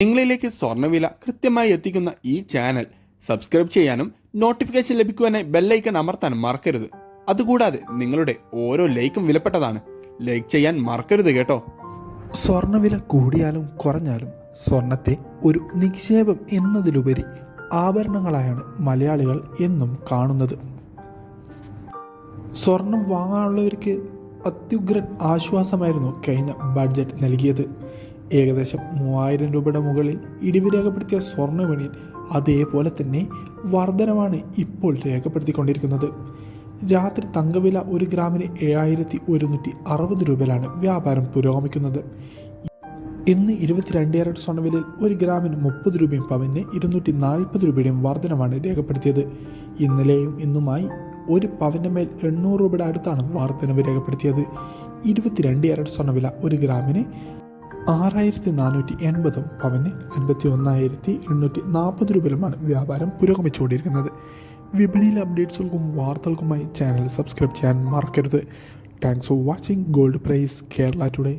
നിങ്ങളിലേക്ക് സ്വർണ്ണവില കൃത്യമായി എത്തിക്കുന്ന ഈ ചാനൽ സബ്സ്ക്രൈബ് ചെയ്യാനും നോട്ടിഫിക്കേഷൻ ലഭിക്കുവാനായി ബെല്ലൈക്കൺ അമർത്താനും മറക്കരുത്. അതുകൂടാതെ നിങ്ങളുടെ ഓരോ ലൈക്കും വിലപ്പെട്ടതാണ്. ലൈക്ക് ചെയ്യാൻ മറക്കരുത് കേട്ടോ. സ്വർണ്ണവില കൂടിയാലും കുറഞ്ഞാലും സ്വർണത്തെ ഒരു നിക്ഷേപം എന്നതിലുപരി ആഭരണങ്ങളായാണ് മലയാളികൾ എന്നും കാണുന്നത്. സ്വർണം വാങ്ങാനുള്ളവർക്ക് അത്യുഗ്രൻ ആശ്വാസമായിരുന്നു കഴിഞ്ഞ ബഡ്ജറ്റ് നൽകിയത്. ഏകദേശം 3000 രൂപയുടെ മുകളിൽ ഇടിവ് രേഖപ്പെടുത്തിയ സ്വർണ്ണവിപണിയിൽ അതേപോലെ തന്നെ വർധനമാണ് ഇപ്പോൾ രേഖപ്പെടുത്തിക്കൊണ്ടിരിക്കുന്നത്. രാത്രി തങ്കവില 1 ഗ്രാമിന് 7160 രൂപയിലാണ് വ്യാപാരം പുരോഗമിക്കുന്നത്. ഇന്ന് 22 ക്യാരറ്റ് സ്വർണ്ണവിലയിൽ 1 ഗ്രാമിന് 30 രൂപയും പവന് 240 രൂപയുടെയും വർധനമാണ് രേഖപ്പെടുത്തിയത്. ഇന്നലെയും ഇന്നുമായി ഒരു പവൻ്റെ മേൽ 800 രൂപയുടെ അടുത്താണ് വർധനവ് രേഖപ്പെടുത്തിയത്. 22 ക്യാരറ്റ് സ്വർണ്ണവില 1 ഗ്രാമിന് 6480 പവന് 51,840 രൂപയിലുമാണ് വ്യാപാരം പുരോഗമിച്ചുകൊണ്ടിരിക്കുന്നത്. വിപണിയിലെ അപ്ഡേറ്റ്സുകൾക്കും വാർത്തകൾക്കുമായി ചാനൽ സബ്സ്ക്രൈബ് ചെയ്യാൻ മറക്കരുത്. Thanks for watching gold price Kerala today.